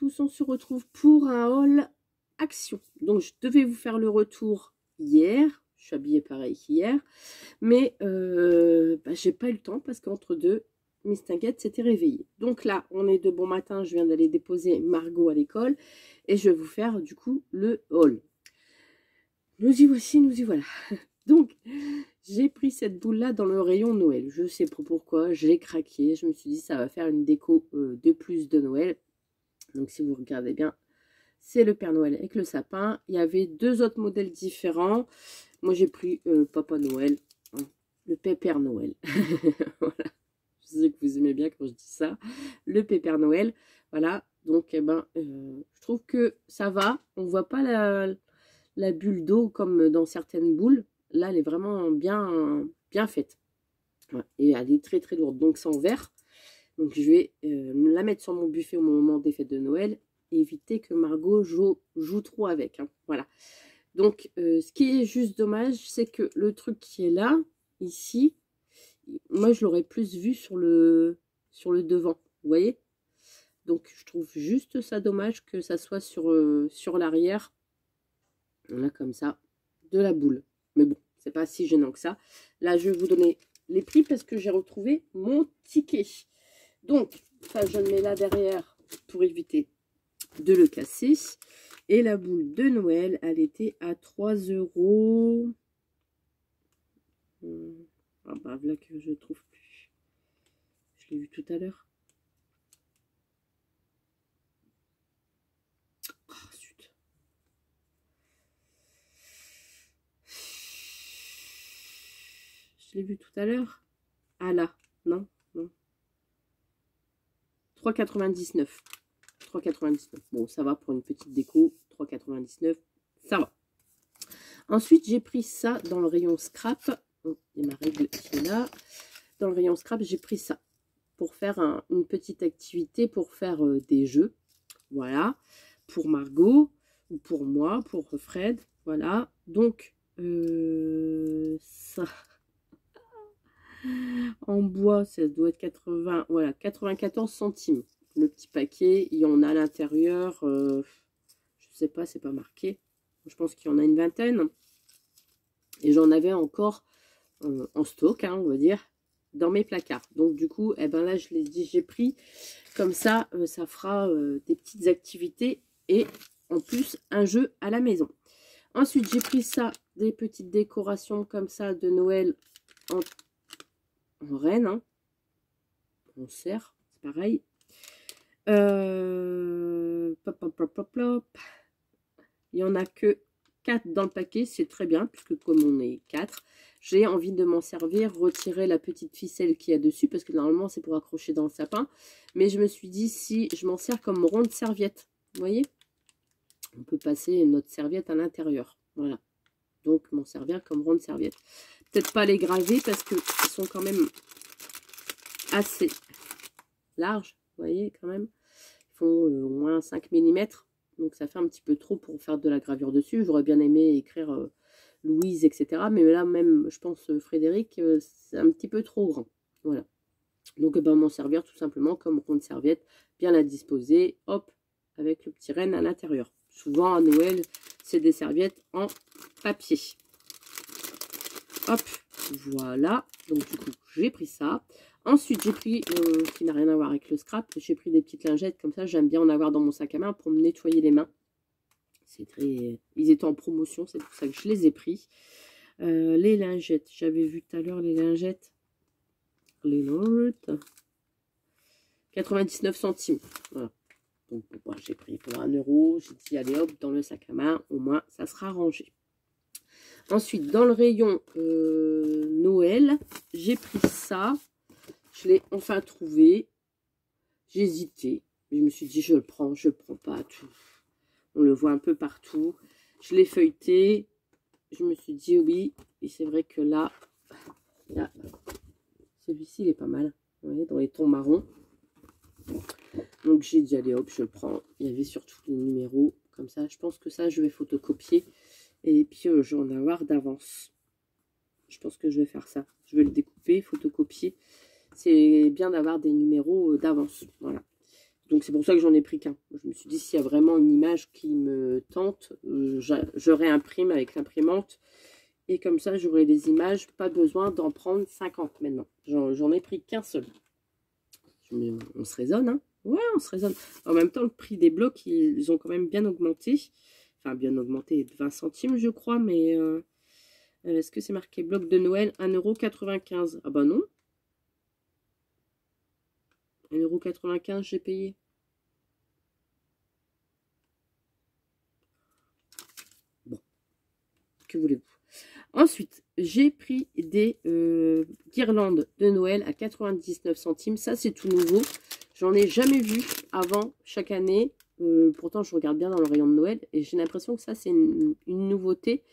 tous, on se retrouve pour un haul action. Donc je devais vous faire le retour hier, je suis habillée pareil qu'hier, mais j'ai pas eu le temps parce qu'entre deux, Miss Tinguette s'était réveillée. Donc là, on est de bon matin, je viens d'aller déposer Margot à l'école et je vais vous faire du coup le haul. Nous y voici, nous y voilà. Donc, j'ai pris cette boule-là dans le rayon Noël. Je sais pas pourquoi, j'ai craqué. Je me suis dit, ça va faire une déco de plus de Noël. Donc, si vous regardez bien, c'est le Père Noël avec le sapin. Il y avait deux autres modèles différents. Moi, j'ai pris Papa Noël, hein, le Pépère Noël. Voilà. Je sais que vous aimez bien quand je dis ça. Le Pépère Noël. Voilà. Donc, je trouve que ça va. On voit pas la bulle d'eau comme dans certaines boules. Là, elle est vraiment bien faite. Ouais. Et elle est très très lourde. Donc, c'est en verre. Donc, je vais la mettre sur mon buffet au moment des fêtes de Noël. Et éviter que Margot joue trop avec. Hein. Voilà. Donc, ce qui est juste dommage, c'est que le truc qui est là, ici, moi, je l'aurais plus vu sur le devant. Vous voyez? Donc, je trouve juste ça dommage que ça soit sur l'arrière. Là, comme ça, de la boule. Mais bon, c'est pas si gênant que ça. Là, je vais vous donner les prix parce que j'ai retrouvé mon ticket. Donc, ça, je le mets là derrière pour éviter de le casser. Et la boule de Noël, elle était à 3 €. Ah bah, là que je trouve plus. Je l'ai vu tout à l'heure. Oh, zut. Je l'ai vu tout à l'heure. Ah là, non, non. 3,99. 3,99. Bon, ça va pour une petite déco. 3,99, ça va. Ensuite, j'ai pris ça dans le rayon scrap. Oh, il y a ma règle qui est là. Dans le rayon scrap, j'ai pris ça pour faire une petite activité, pour faire des jeux. Voilà. Pour Margot, ou pour moi, pour Fred. Voilà. Donc, ça... En bois, ça doit être 80, voilà, 94 centimes. Le petit paquet, il y en a à l'intérieur, je sais pas, c'est pas marqué. Je pense qu'il y en a une vingtaine. Et j'en avais encore en stock, hein, on va dire, dans mes placards. Donc du coup, eh ben là, je l'ai dit, j'ai pris. Comme ça, ça fera des petites activités et en plus, un jeu à la maison. Ensuite, j'ai pris ça, des petites décorations comme ça de Noël en reine, hein. On serre, c'est pareil. Pop, pop, pop, pop, pop. Il n'y en a que 4 dans le paquet, c'est très bien, puisque comme on est 4, j'ai envie de m'en servir, retirer la petite ficelle qu'il y a dessus, parce que normalement c'est pour accrocher dans le sapin. Mais je me suis dit, si je m'en sers comme ronde serviette, vous voyez, on peut passer notre serviette à l'intérieur. Voilà. Donc m'en servir comme ronde serviette. Peut-être pas les graver, parce qu'ils sont quand même assez larges, vous voyez, quand même. Ils font au moins 5 mm. Donc ça fait un petit peu trop pour faire de la gravure dessus. J'aurais bien aimé écrire Louise, etc. Mais là même, je pense Frédéric, c'est un petit peu trop grand. Voilà. Donc m'en servir tout simplement comme ronde serviette, bien la disposer, hop, avec le petit renne à l'intérieur. Souvent à Noël, c'est des serviettes en papier. Hop, voilà. Donc du coup, j'ai pris ça. Ensuite, j'ai pris, qui n'a rien à voir avec le scrap, j'ai pris des petites lingettes comme ça. J'aime bien en avoir dans mon sac à main pour me nettoyer les mains. C'est très... Ils étaient en promotion, c'est pour ça que je les ai pris. Les lingettes, j'avais vu tout à l'heure les lingettes. Les lingettes. 99 centimes. Voilà. Donc, bon, j'ai pris pour 1 €. J'ai dit, allez hop, dans le sac à main. Au moins, ça sera rangé. Ensuite, dans le rayon Noël, j'ai pris ça. Je l'ai enfin trouvé. J'ai hésité. Mais je me suis dit, je le prends pas. Tout. On le voit un peu partout. Je l'ai feuilleté. Je me suis dit oui. Et c'est vrai que là celui-ci, il est pas mal. Vous voyez, dans les tons marrons. Donc, j'ai dit, allez hop, je le prends. Il y avait surtout les numéros. Comme ça, je pense que ça, je vais photocopier. Et puis, je vais en avoir d'avance. Je pense que je vais faire ça. Je vais le découper, photocopier. C'est bien d'avoir des numéros d'avance. Voilà. Donc, c'est pour ça que j'en ai pris qu'un. Je me me suis dit, s'il y a vraiment une image qui me tente, je réimprime avec l'imprimante. Et comme ça, j'aurai les images. Pas besoin d'en prendre 50 maintenant. J'en ai pris qu'un seul. On se raisonne, hein. Ouais, on se raisonne. En même temps, le prix des blocs, ils ont quand même bien augmenté. Enfin, bien augmenté de 20 centimes, je crois. Mais est-ce que c'est marqué bloc de Noël 1,95 €? Ah bah non. 1,95 € j'ai payé. Bon, que voulez-vous? Ensuite, j'ai pris des guirlandes de Noël à 99 centimes. Ça, c'est tout nouveau. J'en ai jamais vu avant chaque année. Pourtant, je regarde bien dans le rayon de Noël. Et j'ai l'impression que ça, c'est une nouveauté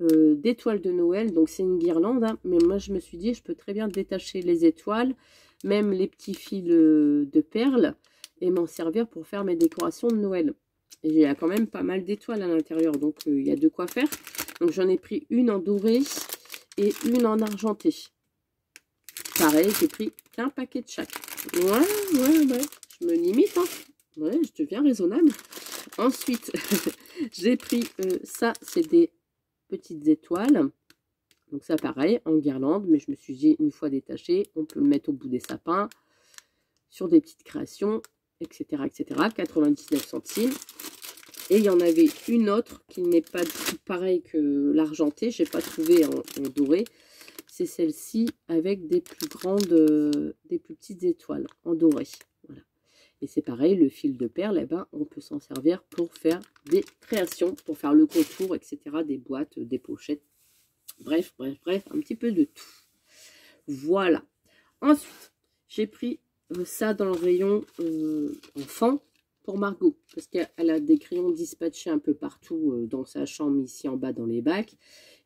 d'étoiles de Noël. Donc, c'est une guirlande. Hein, mais moi, je me suis dit, je peux très bien détacher les étoiles, même les petits fils de perles, et m'en servir pour faire mes décorations de Noël. Et il y a quand même pas mal d'étoiles à l'intérieur. Donc, il y a de quoi faire. Donc, j'en ai pris une en doré et une en argenté. Pareil, j'ai pris qu'un paquet de chaque. Ouais. Je me limite, hein. Ouais, je deviens raisonnable. Ensuite, j'ai pris ça, c'est des petites étoiles. Donc, ça, pareil, en guirlande. Mais je me suis dit, une fois détaché, on peut le mettre au bout des sapins, sur des petites créations, etc., etc. 99 centimes. Et il y en avait une autre qui n'est pas du tout pareille que l'argenté. Je n'ai pas trouvé en doré. C'est celle-ci avec des plus petites étoiles en doré. Voilà. Et c'est pareil, le fil de perles, eh ben, on peut s'en servir pour faire des créations, pour faire le contour, etc. Des boîtes, des pochettes. Bref, un petit peu de tout. Voilà. Ensuite, j'ai pris ça dans le rayon enfant. Pour Margot, parce qu'elle a des crayons dispatchés un peu partout dans sa chambre, ici en bas dans les bacs.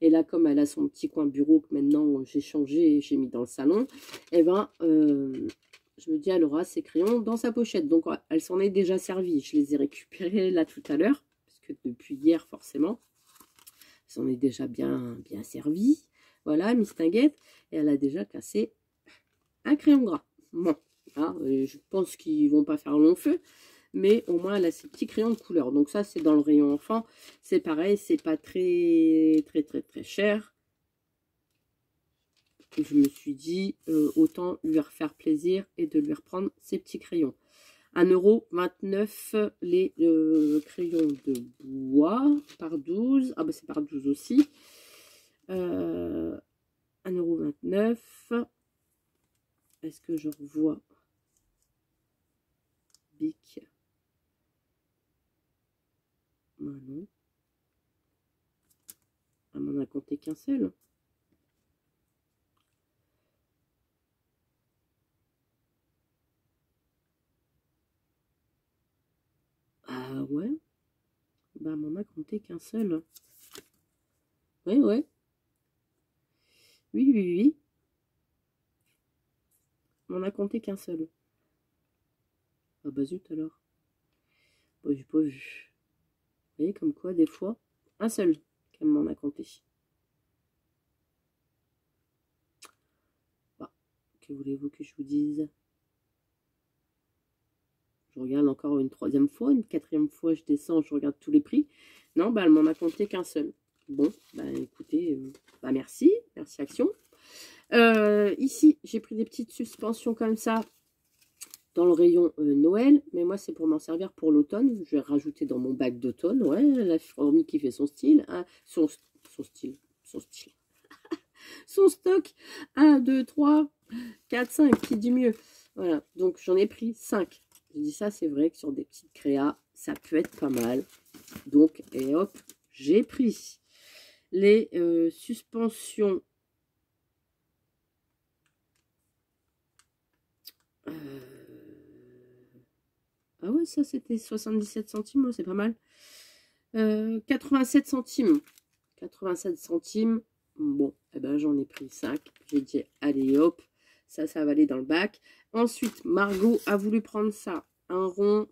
Et là, comme elle a son petit coin bureau que maintenant j'ai changé et j'ai mis dans le salon, et ben, je me dis, elle aura ses crayons dans sa pochette. Donc, elle s'en est déjà servie. Je les ai récupérés là tout à l'heure, parce que depuis hier, forcément, elle s'en est déjà bien servie. Voilà, Miss Tinguette. Et elle a déjà cassé un crayon gras. Bon, hein, je pense qu'ils vont pas faire long feu. Mais au moins elle a ses petits crayons de couleur. Donc ça, c'est dans le rayon enfant. C'est pareil, c'est pas très cher. Et je me suis dit, autant lui refaire plaisir et de lui reprendre ses petits crayons. 1,29 € les crayons de bois par 12. Ah bah c'est par 12 aussi. 1,29 €. Est-ce que je revois Bic? Ah non. Elle m'en a compté qu'un seul. Ah ouais. Bah, elle m'en a compté qu'un seul. Ouais. Oui. On m'en a compté qu'un seul. Ah bah zut alors. Bah, j'ai pas vu. Vous voyez, comme quoi, des fois, un seul qu'elle m'en a compté. Bah, que voulez-vous que je vous dise? Je regarde encore une troisième fois, une quatrième fois, je descends, je regarde tous les prix. Non, bah, elle m'en a compté qu'un seul. Bon, bah écoutez, bah merci Action. Ici, j'ai pris des petites suspensions comme ça dans le rayon Noël, mais moi c'est pour m'en servir pour l'automne. Je vais rajouter dans mon bac d'automne. Ouais, la fourmi qui fait son style, hein, son stock. 1, 2, 3, 4, 5, qui dit mieux. Voilà, donc j'en ai pris 5. Je dis ça, c'est vrai que sur des petites créas, ça peut être pas mal. Donc, et hop, j'ai pris les suspensions. Ah ouais, ça c'était 77 centimes, c'est pas mal. 87 centimes. 87 centimes. Bon, eh ben, j'en ai pris 5. J'ai dit, allez hop, ça va aller dans le bac. Ensuite, Margot a voulu prendre ça. Un rond,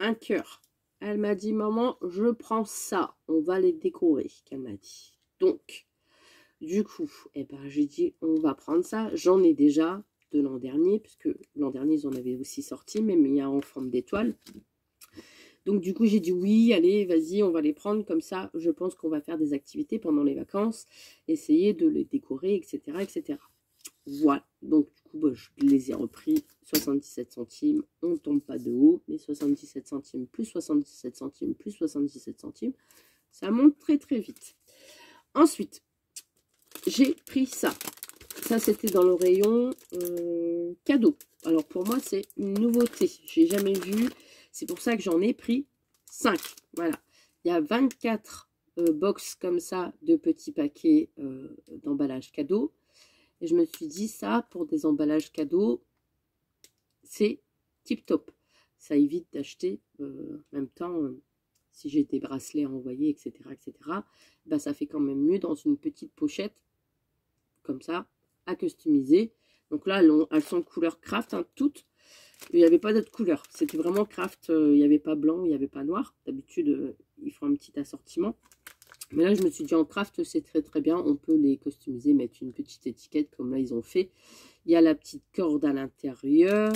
un cœur. Elle m'a dit, maman, je prends ça. On va les décorer, qu'elle m'a dit. Donc, du coup, eh ben, j'ai dit, on va prendre ça. J'en ai déjà de l'an dernier, puisque l'an dernier, ils en avaient aussi sorti, même il y a en forme d'étoile. Donc du coup, j'ai dit oui, allez, vas-y, on va les prendre comme ça. Je pense qu'on va faire des activités pendant les vacances, essayer de les décorer, etc., etc. Voilà, donc du coup, bah, je les ai repris 77 centimes. On ne tombe pas de haut, mais 77 centimes plus 77 centimes plus 77 centimes, ça monte très très vite. Ensuite, j'ai pris ça. Ça, c'était dans le rayon cadeau. Alors, pour moi, c'est une nouveauté. J'ai jamais vu. C'est pour ça que j'en ai pris 5. Voilà. Il y a 24 box comme ça de petits paquets d'emballage cadeau. Et je me suis dit, ça, pour des emballages cadeaux, c'est tip top. Ça évite d'acheter en même temps, si j'ai des bracelets à envoyer, etc., etc., ben, ça fait quand même mieux dans une petite pochette, comme ça, à customiser. Donc là, elles sont couleur craft, hein, toutes. Il n'y avait pas d'autres couleurs. C'était vraiment craft. Il n'y avait pas blanc, il n'y avait pas noir. D'habitude, ils font un petit assortiment. Mais là, je me suis dit, en craft, c'est très très bien. On peut les customiser, mettre une petite étiquette, comme là, ils ont fait. Il y a la petite corde à l'intérieur.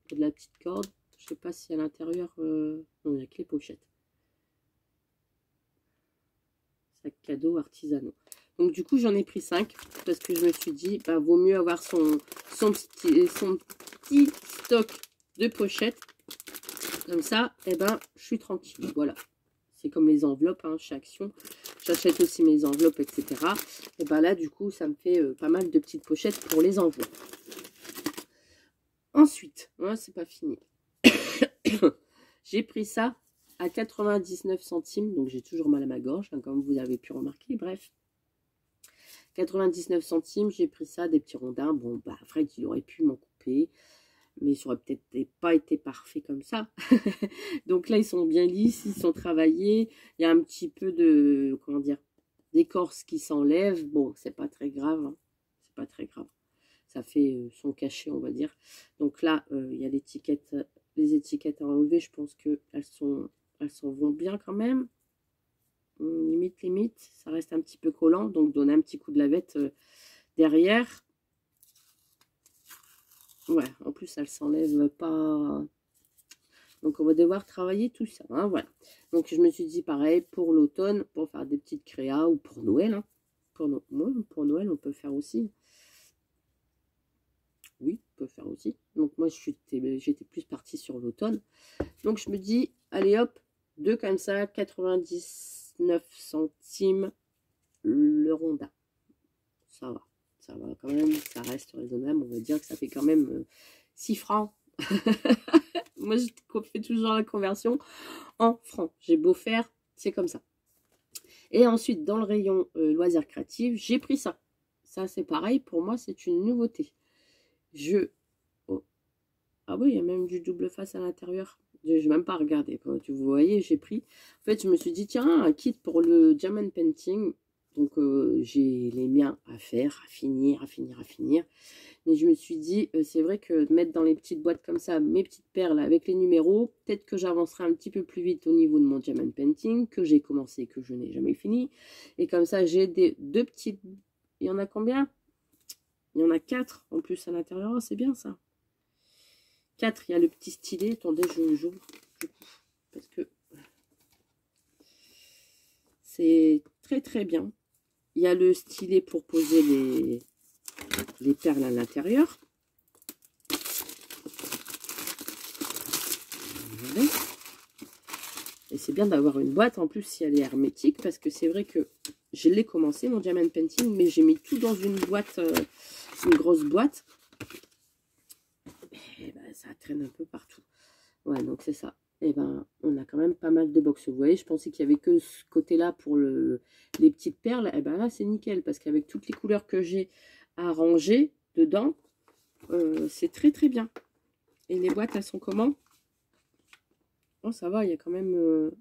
Il y a de la petite corde. Je ne sais pas si à l'intérieur... Non, il n'y a que les pochettes. Sac cadeau artisanaux. Donc, du coup, j'en ai pris 5 parce que je me suis dit, bah, vaut mieux avoir son petit stock de pochettes. Comme ça, eh ben, je suis tranquille. Voilà. C'est comme les enveloppes, hein, chez Action. J'achète aussi mes enveloppes, etc. Et ben là, du coup, ça me fait pas mal de petites pochettes pour les enveloppes. Ensuite, hein, c'est pas fini. J'ai pris ça à 99 centimes. Donc, j'ai toujours mal à ma gorge, hein, comme vous avez pu remarquer. Bref. 99 centimes, j'ai pris ça, des petits rondins. Bon, bah, Fred, il aurait pu m'en couper. Mais ça aurait peut-être pas été parfait comme ça. Donc là, ils sont bien lisses, ils sont travaillés. Il y a un petit peu de, comment dire, d'écorce qui s'enlève. Bon, c'est pas très grave. Hein. C'est pas très grave. Ça fait son cachet, on va dire. Donc là, il y a l'étiquette, les étiquettes à enlever. Je pense qu'elles s'en vont bien quand même. Limite. Ça reste un petit peu collant. Donc, donner un petit coup de lavette derrière. Ouais, en plus, elle s'enlève pas. Donc, on va devoir travailler tout ça. Hein, voilà. Donc, je me suis dit pareil pour l'automne, pour faire des petites créas ou pour Noël. Hein. Pour Noël, on peut faire aussi. Oui, on peut faire aussi. Donc, moi, j'étais plus partie sur l'automne. Donc, je me dis, allez hop, deux comme ça, 99 centimes le rondin. Ça va. Ça va quand même, ça reste raisonnable. On va dire que ça fait quand même 6 francs. Moi, je fais toujours la conversion en francs. J'ai beau faire, c'est comme ça. Et ensuite, dans le rayon loisirs créatifs, j'ai pris ça. Ça, c'est pareil. Pour moi, c'est une nouveauté. Oh. Ah oui, il y a même du double face à l'intérieur. Je n'ai même pas regardé. Vous voyez, j'ai pris. En fait, je me suis dit, tiens, un kit pour le diamond painting. Donc, j'ai les miens à faire, à finir. Mais je me suis dit, c'est vrai que mettre dans les petites boîtes comme ça, mes petites perles avec les numéros, peut-être que j'avancerai un petit peu plus vite au niveau de mon diamond painting, que j'ai commencé, que je n'ai jamais fini. Et comme ça, j'ai deux petites... Il y en a combien? Il y en a 4 en plus à l'intérieur. Oh, c'est bien ça. 4, il y a le petit stylet. Attendez, j'ouvre. Parce que c'est très très bien. Il y a le stylet pour poser les perles à l'intérieur. Et c'est bien d'avoir une boîte en plus si elle est hermétique. Parce que c'est vrai que je l'ai commencé mon diamond painting. Mais j'ai mis tout dans une boîte, une grosse boîte. Et ben, ça traîne un peu partout. Ouais, donc c'est ça. Et ben, on a quand même pas mal de box. Vous voyez, je pensais qu'il n'y avait que ce côté-là pour les petites perles. Et ben là, c'est nickel. Parce qu'avec toutes les couleurs que j'ai à ranger dedans, c'est très très bien. Et les boîtes, elles sont comment? Oh, ça va, il y a quand même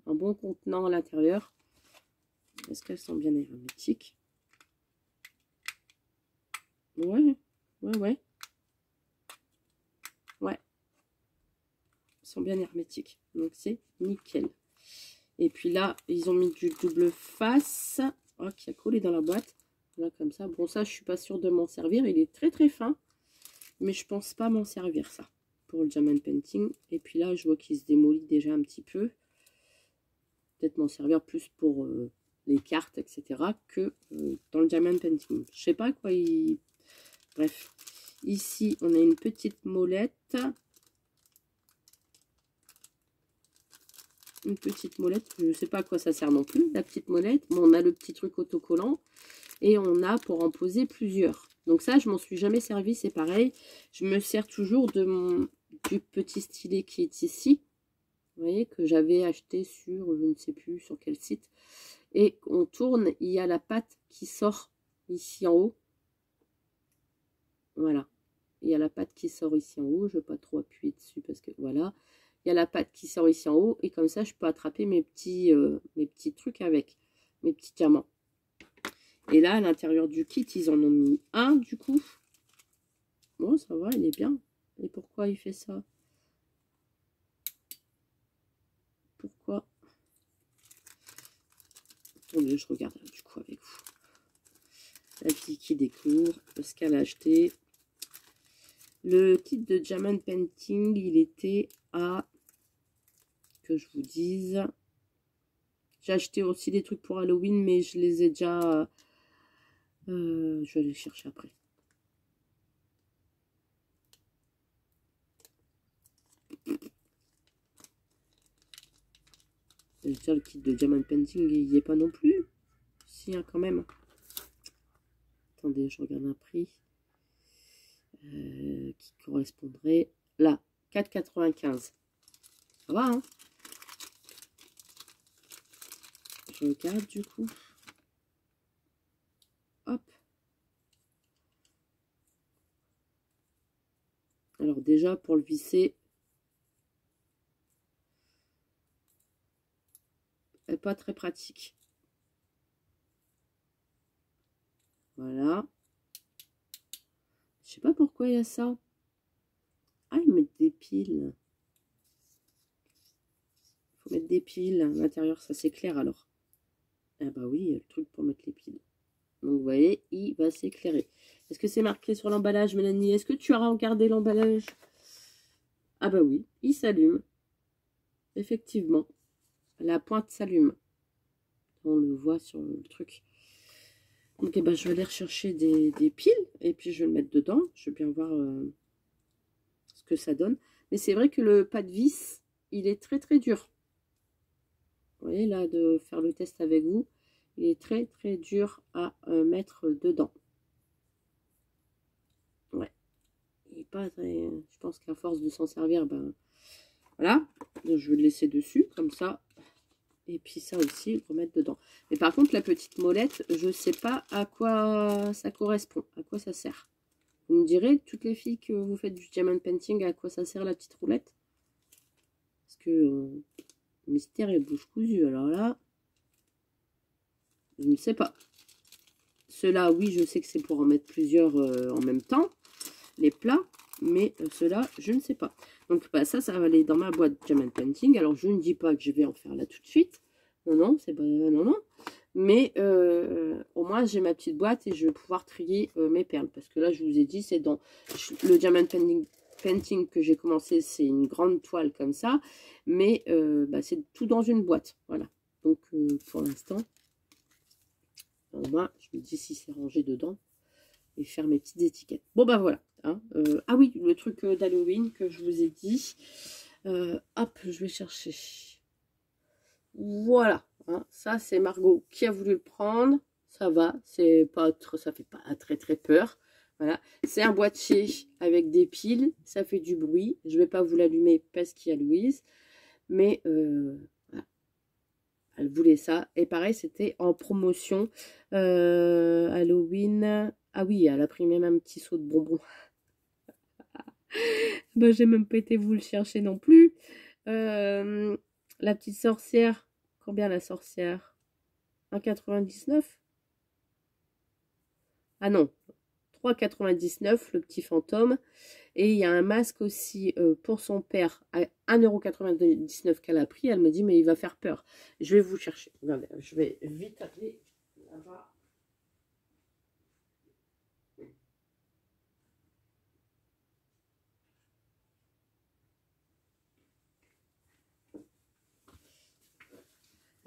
un bon contenant à l'intérieur. Est-ce qu'elles sont bien hermétiques? Ouais. Ouais. Sont bien hermétiques. Donc, c'est nickel. Et puis là, ils ont mis du double face. Oh, qui a collé dans la boîte. Là, comme ça. Bon, ça, je suis pas sûre de m'en servir. Il est très, très fin. Mais je pense pas m'en servir, ça. Pour le diamond painting. Et puis là, je vois qu'il se démolit déjà un petit peu. peut-être m'en servir plus pour les cartes, etc. que dans le diamond painting. Je sais pas quoi il... Bref. Ici, on a une petite molette. Une petite molette. Je ne sais pas à quoi ça sert non plus, la petite molette. Bon, on a le petit truc autocollant. Et on a pour en poser plusieurs. Donc ça, je m'en suis jamais servi. C'est pareil. Je me sers toujours du petit stylet qui est ici. Vous voyez, que j'avais acheté sur, je ne sais plus sur quel site. Et on tourne, il y a la patte qui sort ici en haut. Voilà. Il y a la patte qui sort ici en haut. Je ne vais pas trop appuyer dessus parce que voilà. Il y a la patte qui sort ici en haut. Et comme ça, je peux attraper mes petits trucs avec. Mes petits diamants. Et là, à l'intérieur du kit, ils en ont mis un du coup. Bon, ça va, il est bien. Et pourquoi il fait ça? Pourquoi? Attendez, je regarde là, du coup avec vous. La petite qui découvre ce qu'elle a acheté. Le kit de Diamond Painting, il était à... Que je vous dise... J'ai acheté aussi des trucs pour Halloween, mais je les ai déjà... je vais aller chercher après. Déjà, le kit de Diamond Painting, il n'y est pas non plus. Si, hein, quand même. Attendez, je regarde un prix. Qui correspondrait là, 4,95. Ça va, hein? Je regarde du coup. Hop. Alors déjà, pour le visser, pas très pratique. Voilà. Je sais pas pourquoi il y a ça. Ah, ils mettent des piles. Il faut mettre des piles à l'intérieur, ça s'éclaire alors. Ah bah oui, il y a le truc pour mettre les piles. Donc vous voyez, il va s'éclairer. Est-ce que c'est marqué sur l'emballage, Mélanie? Est-ce que tu as regardé l'emballage? Ah bah oui, il s'allume. Effectivement. La pointe s'allume. On le voit sur le truc. Donc eh ben, je vais aller rechercher des piles et puis je vais le mettre dedans. Je vais bien voir ce que ça donne. Mais c'est vrai que le pas de vis, il est très très dur. Vous voyez là, de faire le test avec vous, il est très très dur à mettre dedans. Ouais. Il est pas très... Je pense qu'à force de s'en servir, ben voilà. Donc, je vais le laisser dessus comme ça. Et puis ça aussi, le remettre dedans. Mais par contre, la petite molette, je ne sais pas à quoi ça correspond, à quoi ça sert. Vous me direz, toutes les filles que vous faites du diamond painting, à quoi ça sert la petite roulette? Parce que mystère et bouche cousue. Alors là, je ne sais pas. Ceux-là, oui, je sais que c'est pour en mettre plusieurs en même temps, les plats. Mais ceux-là, je ne sais pas. Donc bah, ça va aller dans ma boîte diamond painting. Alors je ne dis pas que je vais en faire là tout de suite. Non, non, c'est pas... Non, non. Mais au moins, j'ai ma petite boîte et je vais pouvoir trier mes perles. Parce que là, je vous ai dit, c'est dans le diamond painting que j'ai commencé. C'est une grande toile comme ça. Mais bah, c'est tout dans une boîte. Voilà. Donc, pour l'instant, moi, je me dis si c'est rangé dedans. Et faire mes petites étiquettes. Bon, bah voilà. Hein. Ah oui, le truc d'Halloween que je vous ai dit. Hop, je vais chercher. Voilà. Hein. Ça, c'est Margot qui a voulu le prendre. Ça va. C'est pas ça fait pas très très peur. Voilà. C'est un boîtier avec des piles. Ça fait du bruit. Je vais pas vous l'allumer parce qu'il y a Louise. Mais voilà. Elle voulait ça. Et pareil, c'était en promotion. Halloween. Ah oui, elle a pris même un petit seau de bonbons. Ben, j'ai même pas été vous le chercher non plus. La petite sorcière. Combien la sorcière? 1,99? Ah non. 3,99 le petit fantôme. Et il y a un masque aussi pour son père à 1,99 € qu'elle a pris. Elle me dit, mais il va faire peur. Je vais vous chercher. Regardez, je vais vite aller là-bas.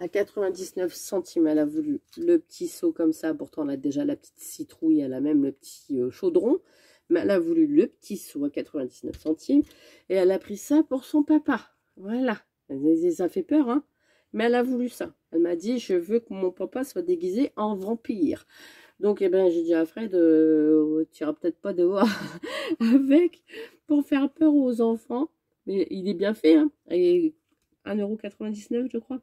À 99 centimes, elle a voulu le petit seau comme ça. Pourtant, elle a déjà la petite citrouille, elle a même le petit chaudron. Mais elle a voulu le petit seau à 99 centimes. Et elle a pris ça pour son papa. Voilà. Ça fait peur, hein. Mais elle a voulu ça. Elle m'a dit, je veux que mon papa soit déguisé en vampire. Donc, eh ben, j'ai dit à Fred, tu iras peut-être pas dehors avec pour faire peur aux enfants. Mais il est bien fait, hein. Et 1,99 €, je crois.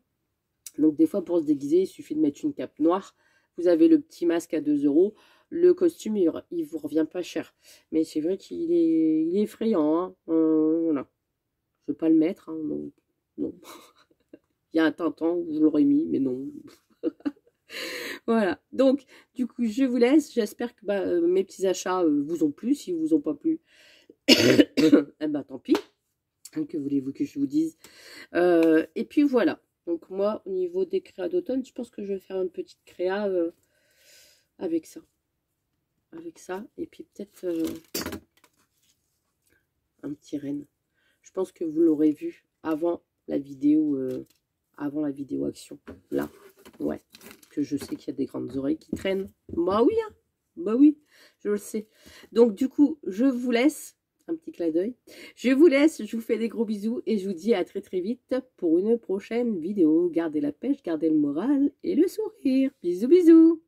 Donc, des fois, pour se déguiser, il suffit de mettre une cape noire. Vous avez le petit masque à 2 €. Le costume, il vous revient pas cher. Mais c'est vrai qu'il est effrayant, hein. Voilà. Je ne veux pas le mettre, hein. Non. Non. Il y a un temps où je l'aurais mis, mais non. Voilà. Donc, du coup, je vous laisse. J'espère que mes petits achats vous ont plu. Si vous ont pas plu, eh ben, tant pis. Que voulez-vous que je vous dise? Et puis, voilà. Donc, moi, au niveau des créas d'automne, je pense que je vais faire une petite créa avec ça. Avec ça. Et puis, peut-être un petit renne. Je pense que vous l'aurez vu avant la vidéo action. Là. Ouais. Que je sais qu'il y a des grandes oreilles qui traînent. Bah oui, hein. Bah oui, je le sais. Donc, du coup, je vous laisse. Un petit clin d'œil. Je vous laisse, je vous fais des gros bisous et je vous dis à très très vite pour une prochaine vidéo. Gardez la pêche, gardez le moral et le sourire. Bisous bisous.